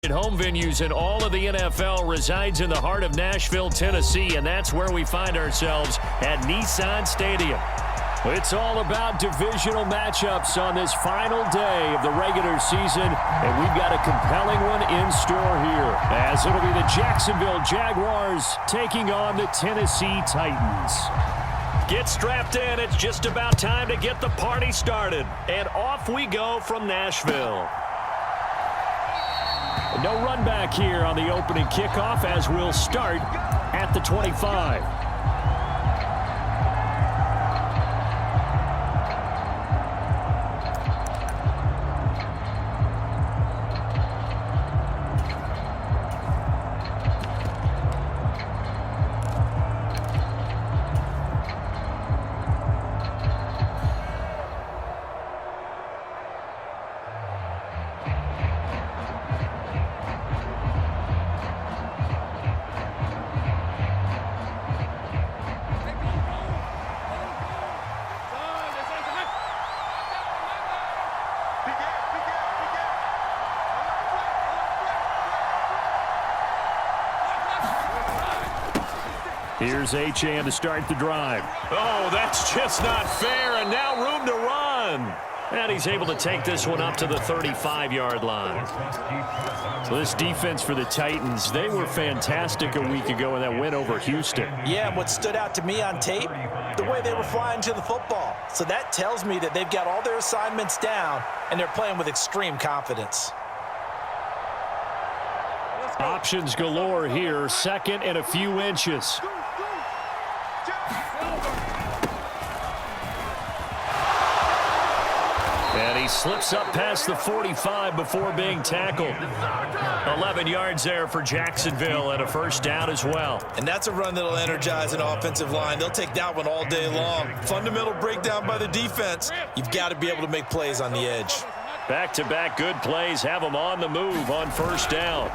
Home venues in all of the NFL resides in the heart of Nashville, Tennessee, and that's where we find ourselves at Nissan Stadium. It's all about divisional matchups on this final day of the regular season, and we've got a compelling one in store here, as it'll be the Jacksonville Jaguars taking on the Tennessee Titans. Get strapped in. It's just about time to get the party started, and off we go from Nashville. No run back here on the opening kickoff as we'll start at the 25. Here's Achane to start the drive. Oh, that's just not fair, and now room to run. And he's able to take this one up to the 35-yard line. So this defense for the Titans, they were fantastic a week ago in that win over Houston. Yeah, and what stood out to me on tape, the way they were flying to the football. So that tells me that they've got all their assignments down, and they're playing with extreme confidence. Options galore here, second and a few inches. And he slips up past the 45 before being tackled. 11 yards there for Jacksonville and a first down as well. And that's a run that'll energize an offensive line. They'll take that one all day long. Fundamental breakdown by the defense. You've got to be able to make plays on the edge. Back-to-back good plays have them on the move on first down.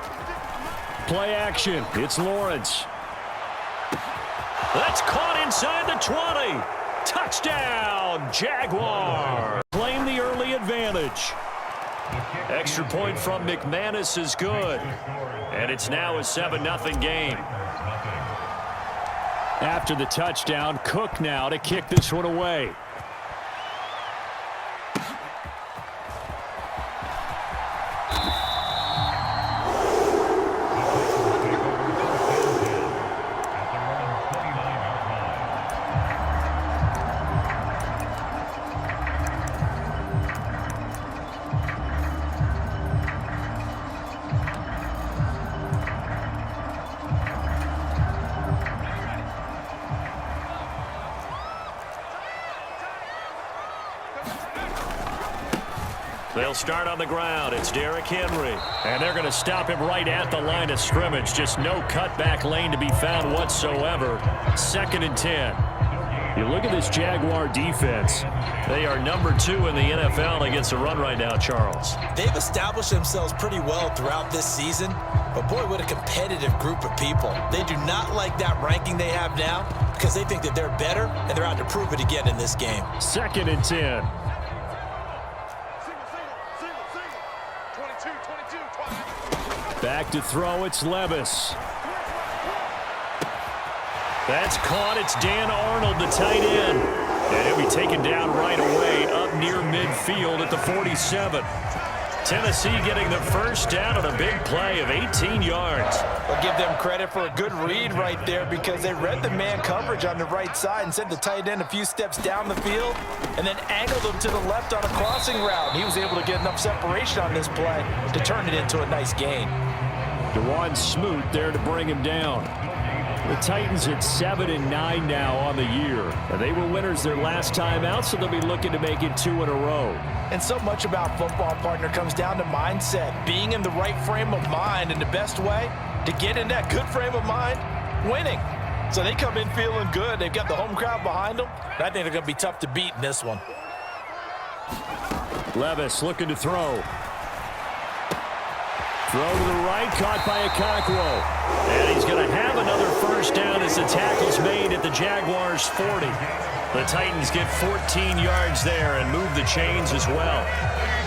Play action. It's Lawrence. That's caught inside the 20. Touchdown, Jaguar. Claim the early advantage. Extra point from McManus is good. And it's now a 7-0 game. After the touchdown, Cook now to kick this one away. They'll start on the ground. It's Derrick Henry. And they're going to stop him right at the line of scrimmage. Just no cutback lane to be found whatsoever. 2nd and 10. You look at this Jaguar defense. They are number 2 in the NFL against the run right now, Charles. They've established themselves pretty well throughout this season. But, boy, what a competitive group of people. They do not like that ranking they have now because they think that they're better, and they're out to prove it again in this game. 2nd and 10. Back to throw, it's Levis. That's caught, it's Dan Arnold, the tight end. And he'll be taken down right away up near midfield at the 47. Tennessee getting the first down on a big play of 18 yards. I'll give them credit for a good read right there because they read the man coverage on the right side and sent the tight end a few steps down the field and then angled him to the left on a crossing route. He was able to get enough separation on this play to turn it into a nice gain. DeJuan Smoot there to bring him down. The Titans at 7-9 now on the year. They were winners their last time out, so they'll be looking to make it 2 in a row. And so much about football, partner, comes down to mindset. Being in the right frame of mind, and the best way to get in that good frame of mind, winning. So they come in feeling good. They've got the home crowd behind them. And I think they're going to be tough to beat in this one. Levis looking to throw. Throw to the right, caught by Okonkwo. And he's going to have another first down as the tackle's made at the Jaguars' 40. The Titans get 14 yards there and move the chains as well.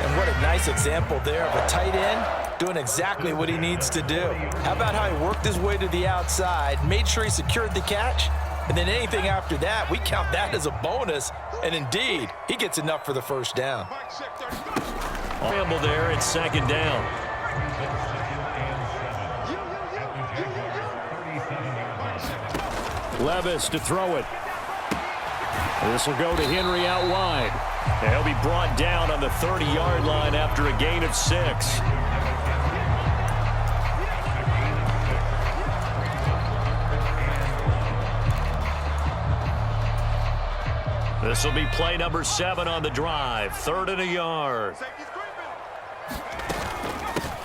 And what a nice example there of a tight end doing exactly what he needs to do. How about how he worked his way to the outside, made sure he secured the catch, and then anything after that, we count that as a bonus. And indeed, he gets enough for the first down. Campbell there at second down. Levis to throw it. This will go to Henry out wide. And he'll be brought down on the 30-yard line after a gain of 6. This will be play number 7 on the drive. 3rd and a yard.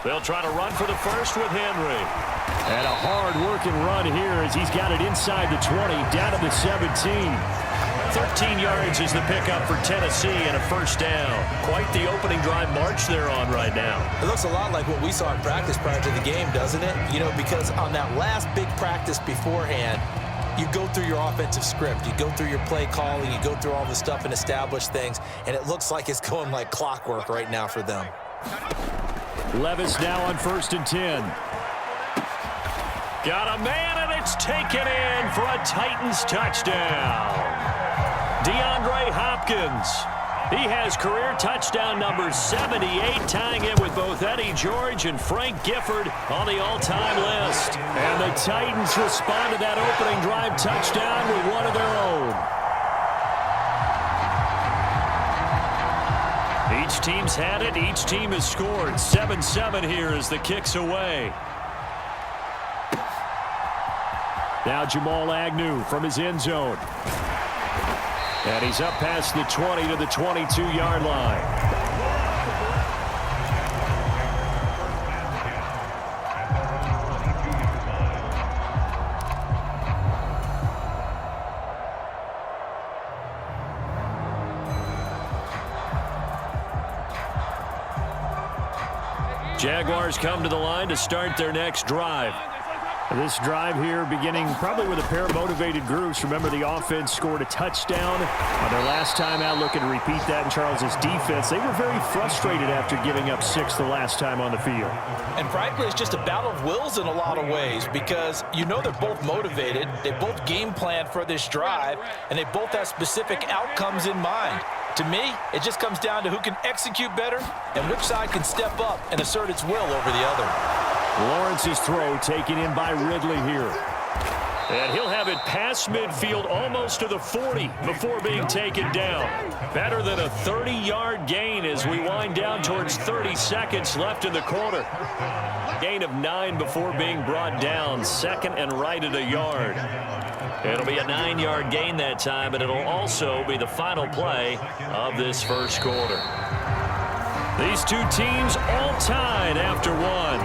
They'll try to run for the first with Henry. And a hard-working run here as he's got it inside the 20, down to the 17. 13 yards is the pickup for Tennessee and a first down. Quite the opening drive march they're on right now. It looks a lot like what we saw in practice prior to the game, doesn't it? You know, because on that last big practice beforehand, you go through your offensive script. You go through your play calling. You go through all the stuff and establish things. And it looks like it's going like clockwork right now for them. Levis now on 1st and 10. Got a man, and it's taken in for a Titans touchdown. DeAndre Hopkins. He has career touchdown number 78, tying it with both Eddie George and Frank Gifford on the all-time list. And the Titans respond to that opening drive touchdown with one of their own. Each team's had it. Each team has scored. 7-7 here as the kick's away. Now Jamal Agnew from his end zone. And he's up past the 20 to the 22-yard line. Jaguars come to the line to start their next drive. This drive here beginning probably with a pair of motivated groups. Remember, the offense scored a touchdown on their last time out. Looking to repeat that in Charles's defense. They were very frustrated after giving up 6 the last time on the field. And frankly, it's just a battle of wills in a lot of ways because you know they're both motivated. They both game planned for this drive, and they both have specific outcomes in mind. To me, it just comes down to who can execute better and which side can step up and assert its will over the other. Lawrence's throw taken in by Ridley here. And he'll have it past midfield almost to the 40 before being taken down. Better than a 30-yard gain as we wind down towards 30 seconds left in the quarter. Gain of 9 before being brought down. 2nd and right at a yard. It'll be a 9-yard gain that time, but it'll also be the final play of this first quarter. These two teams all tied after one.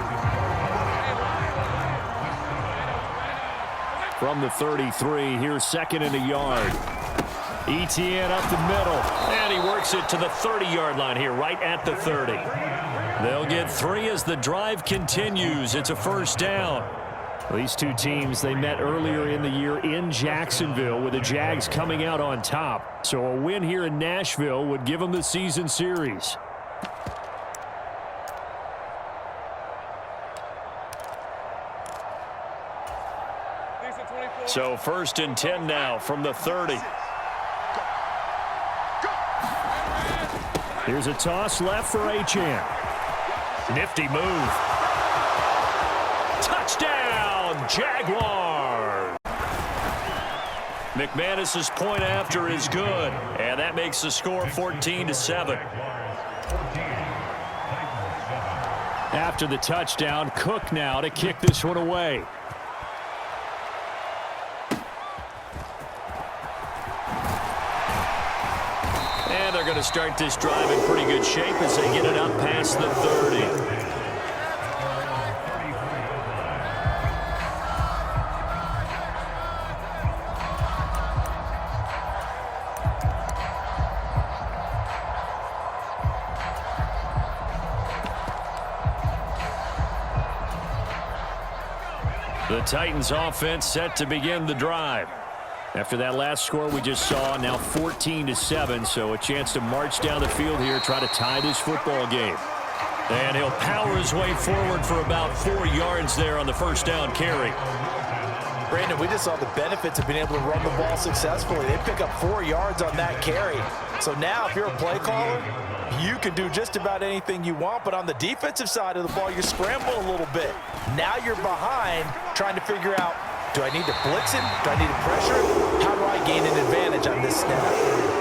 From the 33, here's 2nd and a yard. Etienne up the middle, and he works it to the 30-yard line here, right at the 30. They'll get 3 as the drive continues. It's a first down. These two teams, they met earlier in the year in Jacksonville with the Jags coming out on top. So a win here in Nashville would give them the season series. So 1st and 10 now from the 30. Here's a toss left for Achane. Nifty move. Touchdown, Jaguars! McManus's point after is good, and that makes the score 14-7. After the touchdown, Cook now to kick this one away. They're going to start this drive in pretty good shape as they get it up past the 30. The Titans offense set to begin the drive. After that last score we just saw, now 14-7, so a chance to march down the field here, try to tie this football game. And he'll power his way forward for about 4 yards there on the first down carry. Brandon, we just saw the benefits of being able to run the ball successfully. They pick up 4 yards on that carry. So now if you're a play caller, you can do just about anything you want, but on the defensive side of the ball, you scramble a little bit. Now you're behind trying to figure out, do I need to blitz him? Do I need to pressure him? How do I gain an advantage on this snap?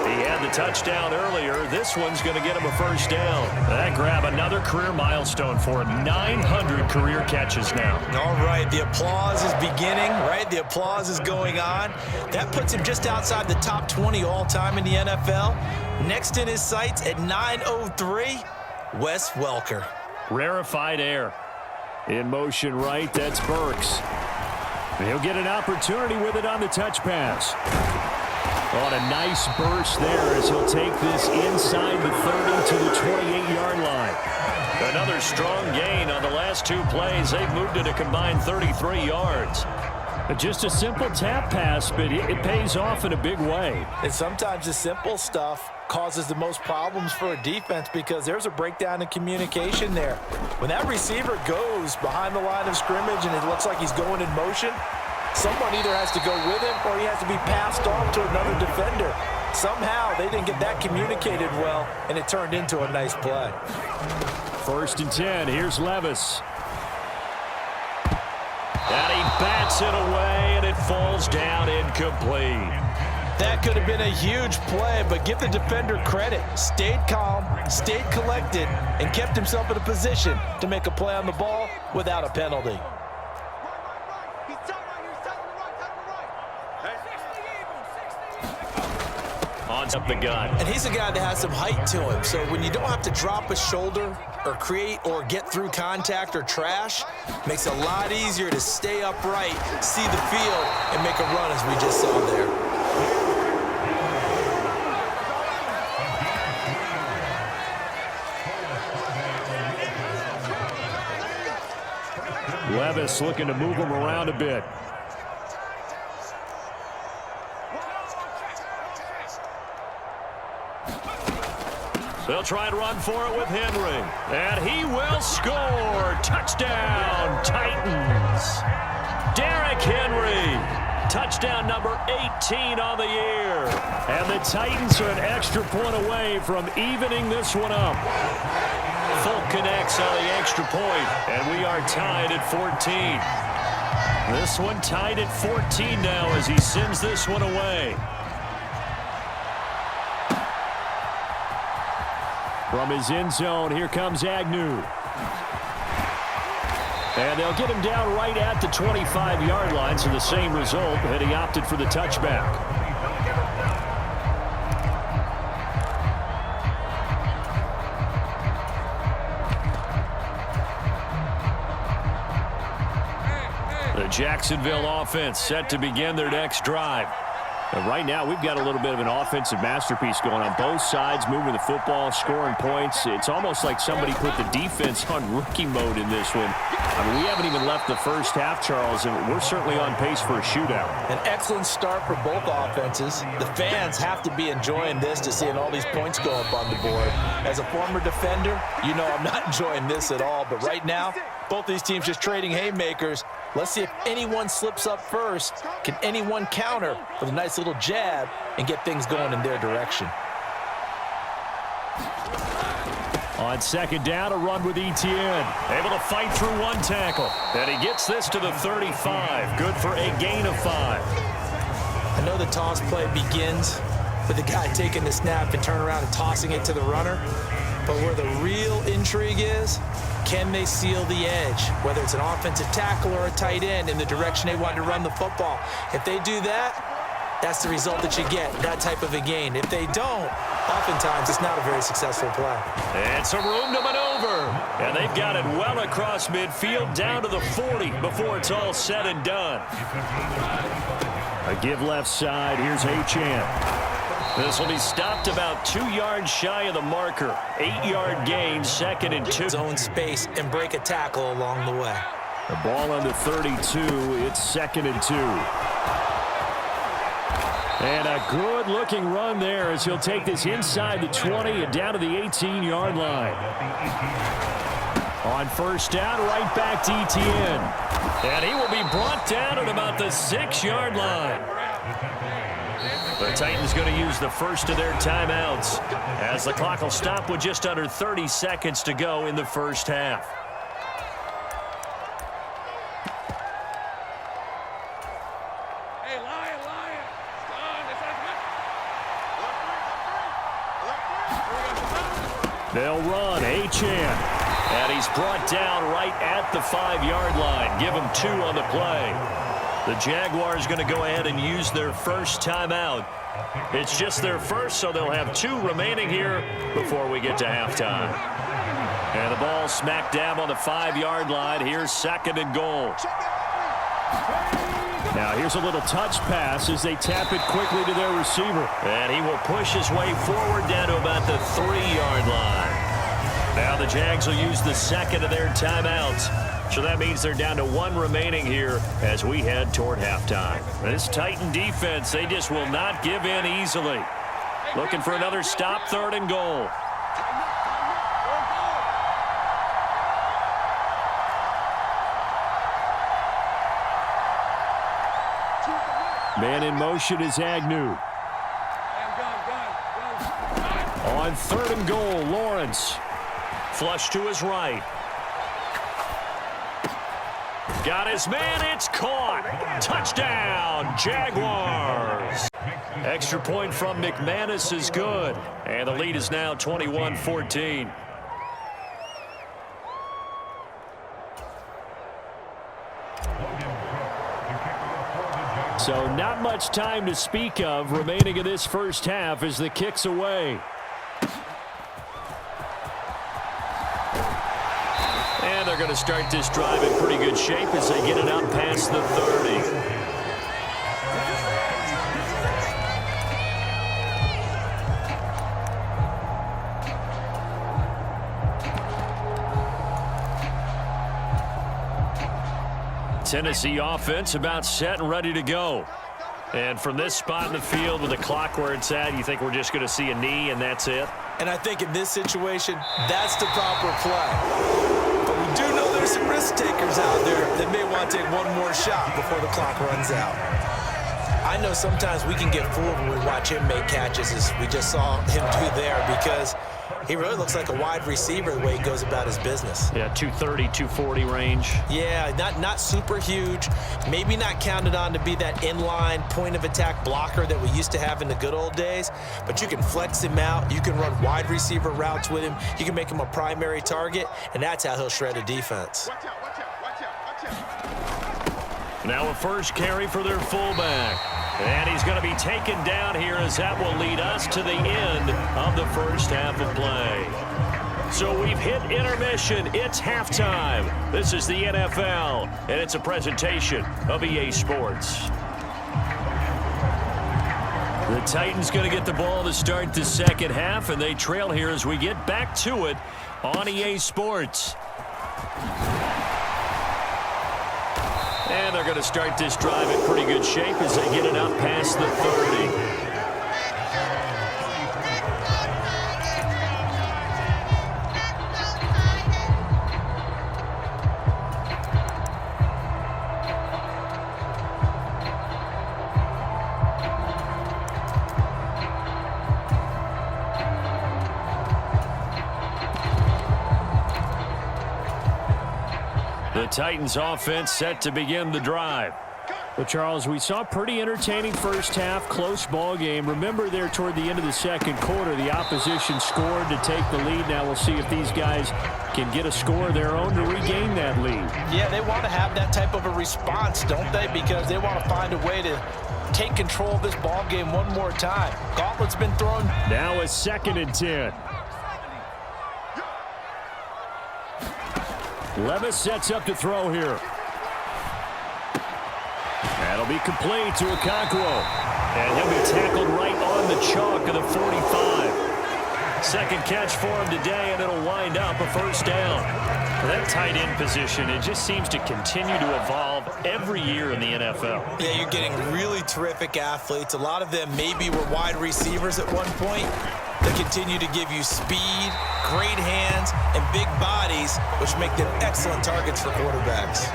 He had the touchdown earlier. This one's going to get him a first down. That grab another career milestone for him. 900 career catches now. All right, the applause is beginning, right? The applause is going on. That puts him just outside the top 20 all-time in the NFL. Next in his sights at 903, Wes Welker. Rarefied air. In motion right, that's Burks. He'll get an opportunity with it on the touch pass. On a nice burst there as he'll take this inside the 30 to the 28-yard line. Another strong gain on the last 2 plays. They've moved it a combined 33 yards. Just a simple tap pass, but it pays off in a big way. And sometimes the simple stuff causes the most problems for a defense because there's a breakdown in communication there. When that receiver goes behind the line of scrimmage and it looks like he's going in motion, someone either has to go with him or he has to be passed off to another defender. Somehow they didn't get that communicated well, and it turned into a nice play. 1st and 10. Here's Levis. And he bats it away, and it falls down incomplete. That could have been a huge play, but give the defender credit. Stayed calm, stayed collected, and kept himself in a position to make a play on the ball without a penalty. Up the gun. And he's a guy that has some height to him, so when you don't have to drop a shoulder or create or get through contact or trash, makes it a lot easier to stay upright, see the field, and make a run as we just saw there. Levis looking to move him around a bit. They'll try and run for it with Henry. And he will score. Touchdown, Titans. Derrick Henry. Touchdown number 18 on the year. And the Titans are an extra point away from evening this one up. Folk connects on the extra point, and we are tied at 14. This one tied at 14 now as he sends this one away. From his end zone, here comes Agnew. And they'll get him down right at the 25-yard line, so the same result, and he opted for the touchback. The Jacksonville offense set to begin their next drive. And right now, we've got a little bit of an offensive masterpiece going on both sides, moving the football, scoring points. It's almost like somebody put the defense on rookie mode in this one. I mean, we haven't even left the first half, Charles, and we're certainly on pace for a shootout. An excellent start for both offenses. The fans have to be enjoying this to seeing all these points go up on the board. As a former defender, you know I'm not enjoying this at all. But right now, both these teams just trading haymakers. Let's see if anyone slips up first. Can anyone counter with a nice little jab and get things going in their direction? On second down, a run with Etienne. Able to fight through one tackle. And he gets this to the 35. Good for a gain of 5. I know the toss play begins with the guy taking the snap and turn around and tossing it to the runner. But where the real intrigue is, can they seal the edge? Whether it's an offensive tackle or a tight end in the direction they want to run the football. If they do that, that's the result that you get, that type of a gain. If they don't, oftentimes it's not a very successful play. And some room to maneuver. And they've got it well across midfield down to the 40 before it's all said and done. A give left side. Here's Achane. This will be stopped about 2 yards shy of the marker. 8-yard gain, 2nd and 2. Zone space and break a tackle along the way. The ball on the 32. It's 2nd and 2. And a good-looking run there as he'll take this inside the 20 and down to the 18-yard line. On first down, right back to Etienne. And he will be brought down at about the 6-yard line. The Titans going to use the first of their timeouts as the clock will stop with just under 30 seconds to go in the first half. They'll run Achane. And he's brought down right at the 5-yard line. Give him 2 on the play. The Jaguars going to go ahead and use their first timeout. It's just their first, so they'll have 2 remaining here before we get to halftime. And the ball smack dab on the 5-yard line. Here's 2nd and goal. Now here's a little touch pass as they tap it quickly to their receiver. And he will push his way forward down to about the 3-yard line. Now the Jags will use the second of their timeouts. So that means they're down to 1 remaining here as we head toward halftime. This Titan defense, they just will not give in easily. Looking for another stop, 3rd and goal. Man in motion is Agnew. On 3rd and goal, Lawrence. Flush to his right. Got his man, it's caught. Touchdown, Jaguars. Extra point from McManus is good. And the lead is now 21-14. So not much time to speak of remaining in this first half as the kick's away. And they're going to start this drive in pretty good shape as they get it up past the 30. Tennessee offense about set and ready to go. And from this spot in the field with the clock where it's at, you think we're just going to see a knee and that's it? And I think in this situation, that's the proper play. But we do know there's some risk takers out there that may want to take one more shot before the clock runs out. I know sometimes we can get fooled when we watch him make catches, as we just saw him do there, because he really looks like a wide receiver the way he goes about his business. Yeah, 230, 240 range. Yeah, not super huge. Maybe not counted on to be that inline point-of-attack blocker that we used to have in the good old days. But you can flex him out. You can run wide receiver routes with him. You can make him a primary target, and that's how he'll shred a defense. Watch out, watch out, watch out, watch out. Now a first carry for their fullback. And he's going to be taken down here as that will lead us to the end of the first half of play. So we've hit intermission. It's halftime. This is the NFL, and it's a presentation of EA Sports. The Titans going to get the ball to start the second half, and they trail here as we get back to it on EA Sports. And they're going to start this drive in pretty good shape as they get it up past the 30. The Titans offense set to begin the drive. Well, Charles, we saw a pretty entertaining first half, close ball game. Remember there toward the end of the second quarter, the opposition scored to take the lead. Now we'll see if these guys can get a score of their own to regain that lead. Yeah, they want to have that type of a response, don't they? Because they want to find a way to take control of this ball game one more time. Gauntlet's been thrown. Now a 2nd and 10. Levis sets up to throw here. That'll be complete to Okonkwo. And he'll be tackled right on the chalk of the 45. Second catch for him today, and it'll wind up a first down. That tight end position, it just seems to continue to evolve every year in the NFL. Yeah, you're getting really terrific athletes. A lot of them maybe were wide receivers at one point. They continue to give you speed, great hands, and big bodies, which make them excellent targets for quarterbacks.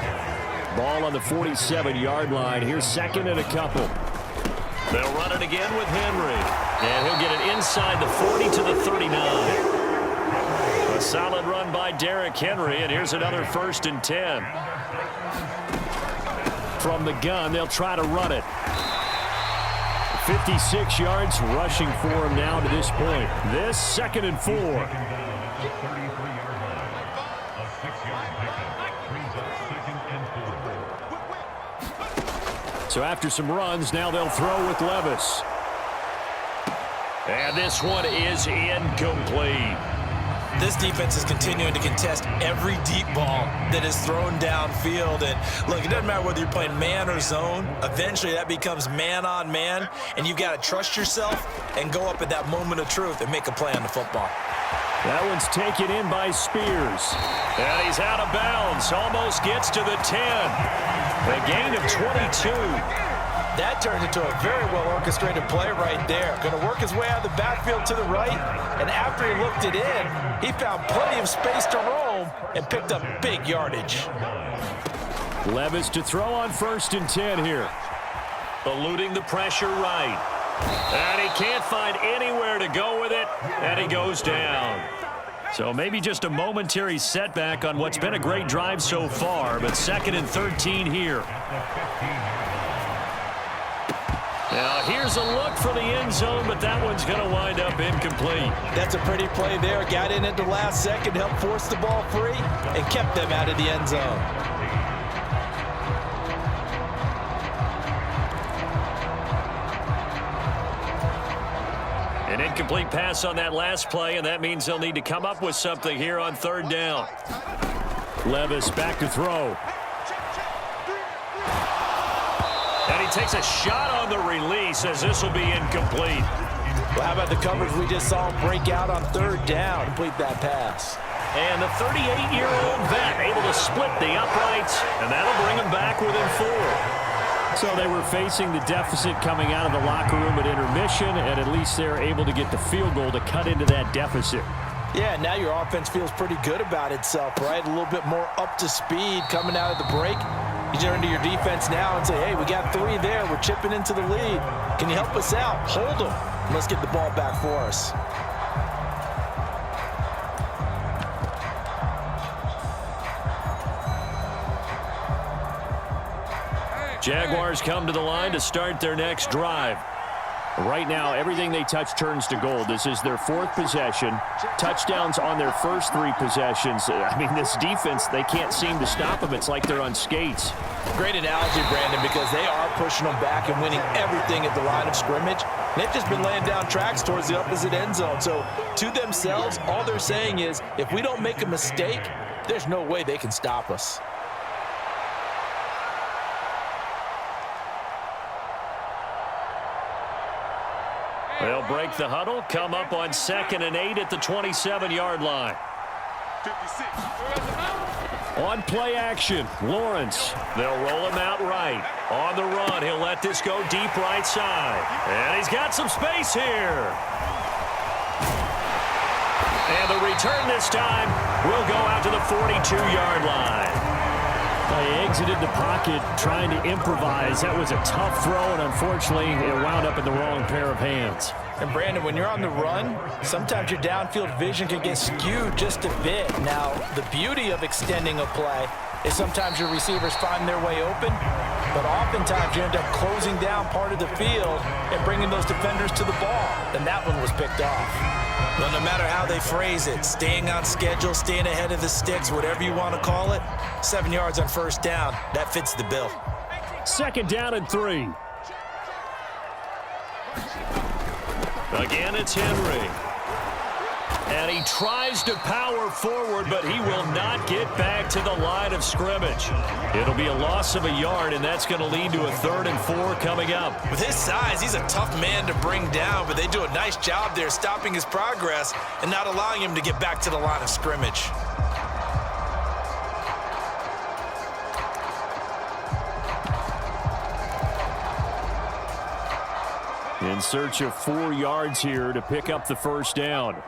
Ball on the 47-yard line. Here's second and a couple. They'll run it again with Henry. And he'll get it inside the 40 to the 39. A solid run by Derrick Henry, and here's another 1st and 10. From the gun, they'll try to run it. 56 yards rushing for him now to this point. This 2nd and 4. So after some runs, now they'll throw with Levis. And this one is incomplete. This defense is continuing to contest every deep ball that is thrown downfield. And look, it doesn't matter whether you're playing man or zone. Eventually, that becomes man on man. And you've got to trust yourself and go up at that moment of truth and make a play on the football. That one's taken in by Spears. And he's out of bounds. Almost gets to the 10. A gain of 22. That turned into a very well-orchestrated play right there. Going to work his way out of the backfield to the right. And after he looked it in, he found plenty of space to roam and picked up big yardage. Levis to throw on 1st and 10 here. Eluding the pressure right. And he can't find anywhere to go with it. And he goes down. So maybe just a momentary setback on what's been a great drive so far. But 2nd and 13 here. Now here's a look for the end zone, but that one's going to wind up incomplete. That's a pretty play there. Got in at the last second, helped force the ball free, and kept them out of the end zone. An incomplete pass on that last play, and that means they'll need to come up with something here on 3rd down. Levis back to throw. And he takes a shot on the release as this will be incomplete. Well, how about the coverage we just saw break out on 3rd down, complete that pass. And the 38-year-old vet able to split the uprights, and that'll bring him back within 4. So they were facing the deficit coming out of the locker room at intermission, and at least they're able to get the field goal to cut into that deficit. Yeah, now your offense feels pretty good about itself, right? A little bit more up to speed coming out of the break. You turn to your defense now and say, hey, we got 3 there. We're chipping into the lead. Can you help us out? Hold them. Let's get the ball back for us. Jaguars come to the line to start their next drive. Right now, everything they touch turns to gold. This is their 4th possession. Touchdowns on their first 3 possessions. I mean, this defense, they can't seem to stop them. It's like they're on skates. Great analogy, Brandon, because they are pushing them back and winning everything at the line of scrimmage. They've just been laying down tracks towards the opposite end zone. So, to themselves, all they're saying is, if we don't make a mistake, there's no way they can stop us. They'll break the huddle, come up on 2nd and 8 at the 27-yard line. 56. On play action, Lawrence. They'll roll him out right. On the run, he'll let this go deep right side. And he's got some space here. And the return this time will go out to the 42-yard line. He exited the pocket trying to improvise. That was a tough throw, and unfortunately, it wound up in the wrong pair of hands. And, Brandon, when you're on the run, sometimes your downfield vision can get skewed just a bit. Now, the beauty of extending a play is sometimes your receivers find their way open, but oftentimes you end up closing down part of the field and bringing those defenders to the ball, and that one was picked off. Well, no matter how they phrase it, staying on schedule, staying ahead of the sticks, whatever you want to call it, 7 yards on 1st down, that fits the bill. 2nd down and 3. Again, it's Henry. And he tries to power forward, but he will not get back to the line of scrimmage. It'll be a loss of a yard, and that's going to lead to a 3rd and 4 coming up. With his size, he's a tough man to bring down, but they do a nice job there stopping his progress and not allowing him to get back to the line of scrimmage. In search of 4 yards here to pick up the 1st down.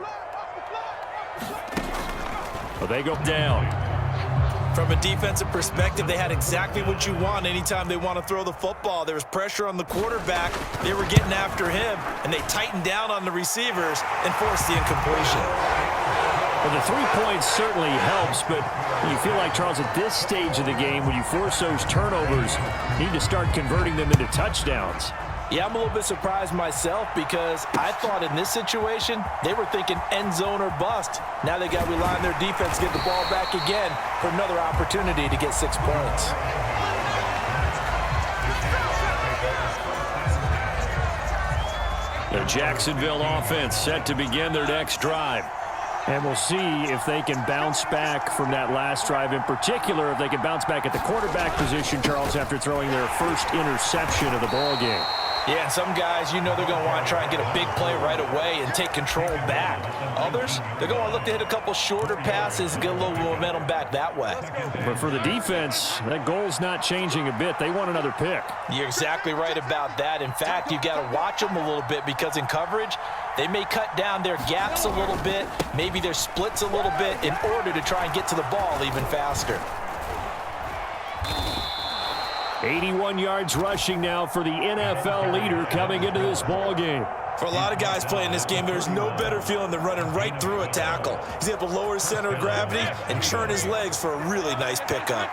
But they go down. From a defensive perspective, they had exactly what you want anytime they want to throw the football. There was pressure on the quarterback. They were getting after him, and they tightened down on the receivers and forced the incompletion. Well, the 3 points certainly helps, but you feel like, Charles, at this stage of the game, when you force those turnovers, you need to start converting them into touchdowns. Yeah, I'm a little bit surprised myself because I thought in this situation, they were thinking end zone or bust. Now they got to rely on their defense to get the ball back again for another opportunity to get 6 points. The Jacksonville offense set to begin their next drive. And we'll see if they can bounce back from that last drive, in particular, if they can bounce back at the quarterback position, Charles, after throwing their first interception of the ball game. Yeah, and some guys, you know they're going to want to try and get a big play right away and take control back. Others, they're going to look to hit a couple shorter passes and get a little momentum back that way. But for the defense, that goal's not changing a bit. They want another pick. You're exactly right about that. In fact, you got to watch them a little bit because in coverage, they may cut down their gaps a little bit, maybe their splits a little bit in order to try and get to the ball even faster. 81 yards rushing now for the NFL leader coming into this ball game. For a lot of guys playing this game, there's no better feeling than running right through a tackle. He's able to lower his center of gravity and churn his legs for a really nice pickup.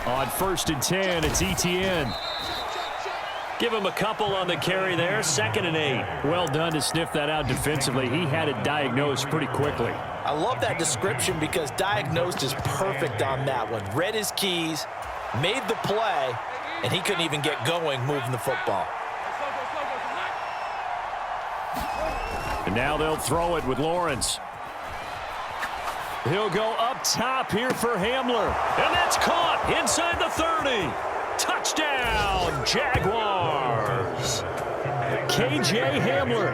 On 1st and 10, it's Etienne. Give him a couple on the carry there. 2nd and 8. Well done to sniff that out defensively. He had it diagnosed pretty quickly. I love that description because diagnosed is perfect on that one. Read his keys, made the play, and he couldn't even get going moving the football. And now they'll throw it with Lawrence. He'll go up top here for Hamler. And that's caught inside the 30. Touchdown, Jaguars. KJ Hamler,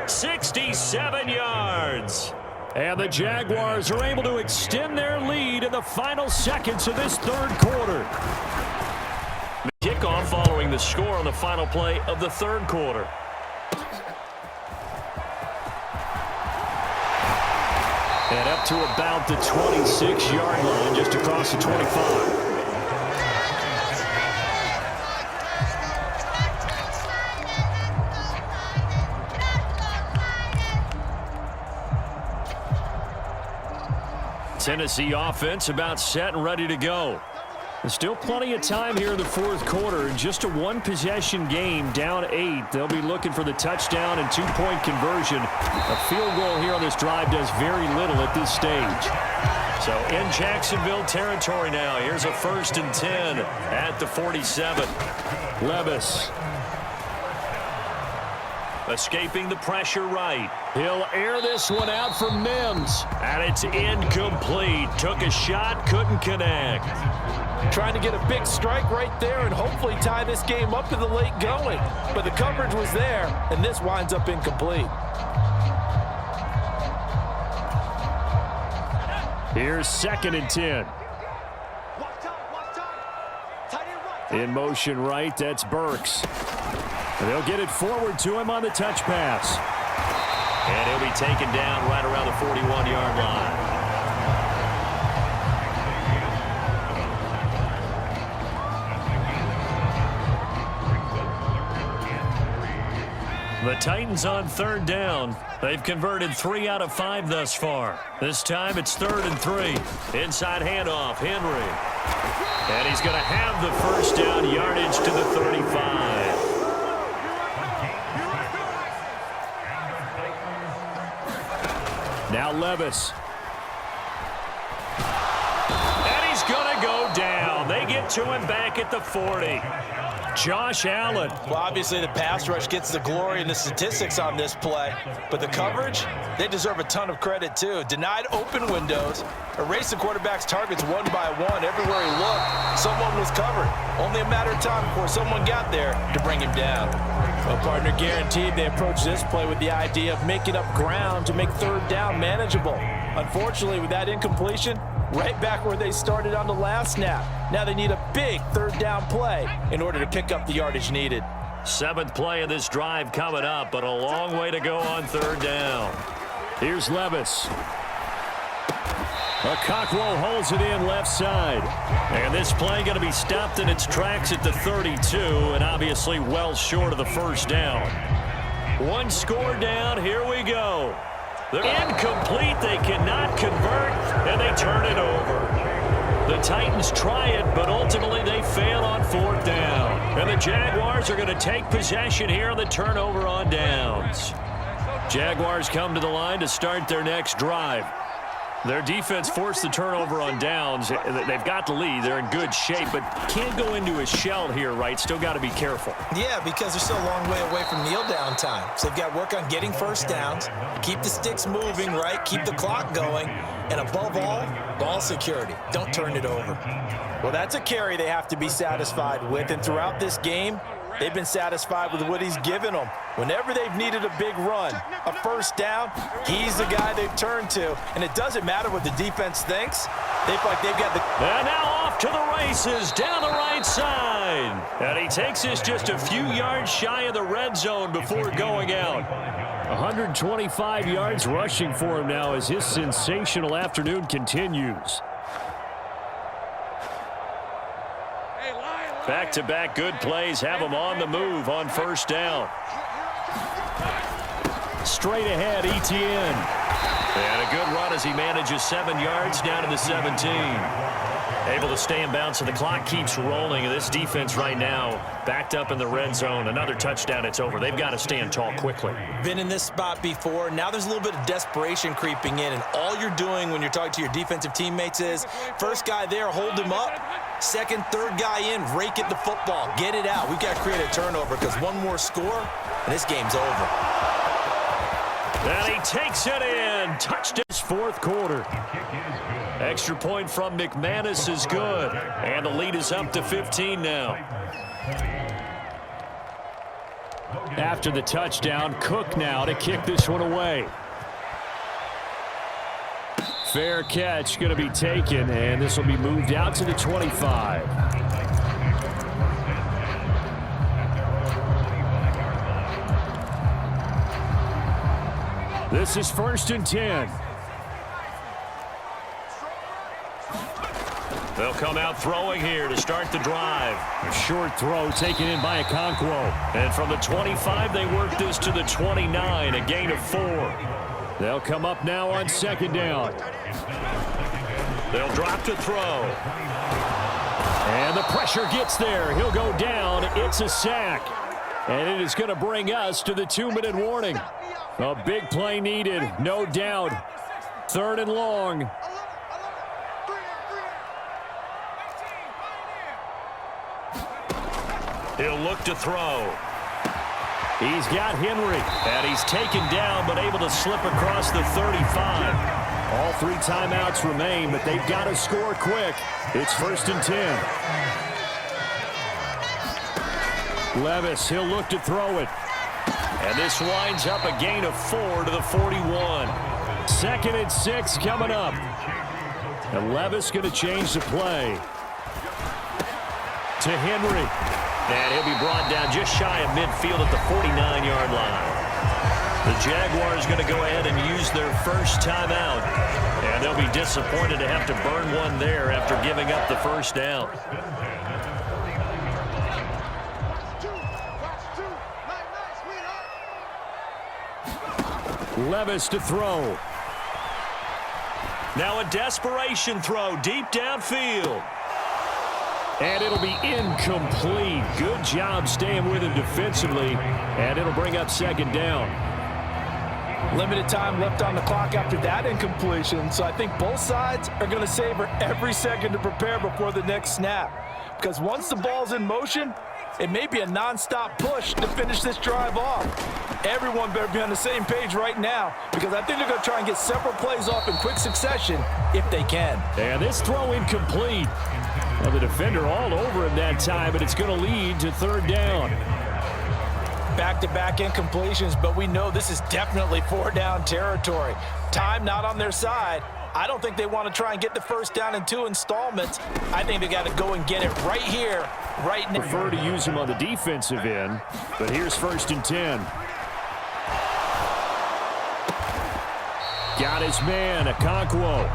67 yards. And the Jaguars are able to extend their lead in the final seconds of this 3rd quarter. The kickoff following the score on the final play of the 3rd quarter. And up to about the 26-yard line, just across the 25. Tennessee offense about set and ready to go. There's still plenty of time here in the 4th quarter. Just a 1-possession game, down 8. They'll be looking for the touchdown and 2-point conversion. A field goal here on this drive does very little at this stage. So in Jacksonville territory now. Here's a 1st and 10 at the 47. Levis. Escaping the pressure right. He'll air this one out for Mims. And it's incomplete. Took a shot, couldn't connect. Trying to get a big strike right there and hopefully tie this game up in the late going. But the coverage was there, and this winds up incomplete. Here's 2nd and 10. In motion right, that's Burks. They'll get it forward to him on the touch pass. And he'll be taken down right around the 41-yard line. The Titans on 3rd down. They've converted 3 out of 5 thus far. This time it's 3rd and 3. Inside handoff, Henry. And he's going to have the 1st down, yardage to the 35. Now Levis. And he's going to go down. They get to him back at the 40. Josh Allen. Well, obviously the pass rush gets the glory and the statistics on this play, but the coverage, they deserve a ton of credit too. Denied open windows, erased the quarterback's targets one by one. Everywhere he looked, someone was covered. Only a matter of time before someone got there to bring him down. Well, partner guaranteed they approached this play with the idea of making up ground to make 3rd down manageable. Unfortunately, with that incompletion, right back where they started on the last snap. Now they need a big 3rd down play in order to pick up the yardage needed. 7th play of this drive coming up, but a long way to go on 3rd down. Here's Levis. Okakwo holds it in left side. And this play going to be stopped in its tracks at the 32, and obviously well short of the first down. One score down. Here we go. They're incomplete. They cannot convert, and they turn it over. The Titans try it, but ultimately they fail on fourth down. And the Jaguars are going to take possession here on the turnover on downs. Jaguars come to the line to start their next drive. Their defense forced the turnover on downs. They've got the lead. They're in good shape, but can't go into a shell here, right? Still got to be careful. Yeah, because they're still a long way away from kneel down time. So they've got to work on getting first downs, keep the sticks moving, right? Keep the clock going. And above all, ball security. Don't turn it over. Well, that's a carry they have to be satisfied with. And throughout this game, they've been satisfied with what he's given them. Whenever they've needed a big run, a first down, he's the guy they've turned to. And it doesn't matter what the defense thinks. They feel like they've got the... And now off to the races down the right side. And he takes us just a few yards shy of the red zone before going out. 125 yards rushing for him now as his sensational afternoon continues. Back-to-back good plays have him on the move on first down. Straight ahead, Etienne. And a good run as he manages 7 yards down to the 17. Able to stay in bounds, so the clock keeps rolling. And this defense right now backed up in the red zone. Another touchdown, it's over. They've got to stand tall quickly. Been in this spot before. Now there's a little bit of desperation creeping in. And all you're doing when you're talking to your defensive teammates is, first guy there, hold him up. Second, third guy in, rake at the football. Get it out. We've got to create a turnover because one more score, and this game's over. And he takes it in. Touchdown. Fourth quarter. Extra point from McManus is good. And the lead is up to 15 now. After the touchdown, Cook now to kick this one away. Fair catch going to be taken, and this will be moved out to the 25. This is 1st and 10. They'll come out throwing here to start the drive. A short throw taken in by Okakwo. And from the 25, they work this to the 29, a gain of 4. They'll come up now on second down. They'll drop to throw. And the pressure gets there. He'll go down. It's a sack. And it is going to bring us to the 2-minute warning. A big play needed, no doubt. 3rd and long. He'll look to throw. He's got Henry, and he's taken down, but able to slip across the 35. All 3 timeouts remain, but they've got to score quick. It's 1st and 10. Levis, he'll look to throw it. And this winds up a gain of 4 to the 41. 2nd and 6 coming up. And Levis going to change the play. To Henry. And he'll be brought down just shy of midfield at the 49-yard line. The Jaguars going to go ahead and use their first timeout. And they'll be disappointed to have to burn one there after giving up the first down. Levis to throw. Now a desperation throw deep downfield. And it'll be incomplete. Good job staying with him defensively. And it'll bring up 2nd down. Limited time left on the clock after that incompletion. So I think both sides are going to savor every second to prepare before the next snap. Because once the ball's in motion, it may be a nonstop push to finish this drive off. Everyone better be on the same page right now, because I think they're going to try and get several plays off in quick succession if they can. And this throw incomplete. Well, the defender all over him that time, but it's going to lead to 3rd down. Back-to-back incompletions, but we know this is definitely 4-down territory. Time not on their side. I don't think they want to try and get the first down in 2 installments. I think they got to go and get it right here, right now. Prefer to use him on the defensive end, but here's 1st and 10. Got his man, Okonkwo.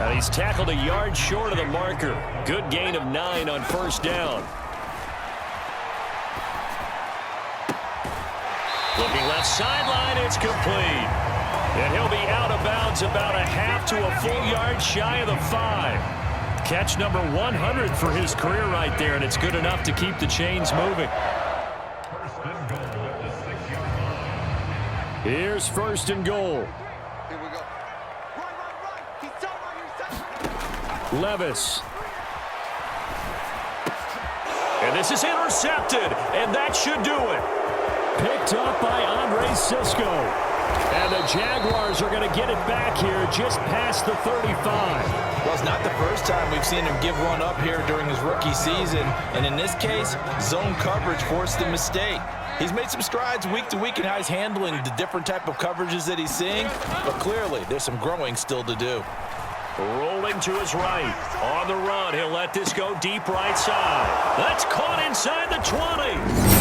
And he's tackled a yard short of the marker. Good gain of 9 on first down. Looking left sideline, it's complete. And he'll be out of bounds about a half to a full yard shy of the 5. Catch number 100 for his career right there, and it's good enough to keep the chains moving. Here's first and goal. Here we go. Run. He's so on your side. Levis. And this is intercepted, and that should do it. Picked up by Andre Sisco. And the Jaguars are going to get it back here just past the 35. Well, it's not the first time we've seen him give one up here during his rookie season. And in this case, zone coverage forced the mistake. He's made some strides week to week in how he's handling the different type of coverages that he's seeing. But clearly, there's some growing still to do. Rolling to his right. On the run, he'll let this go deep right side. That's caught inside the 20.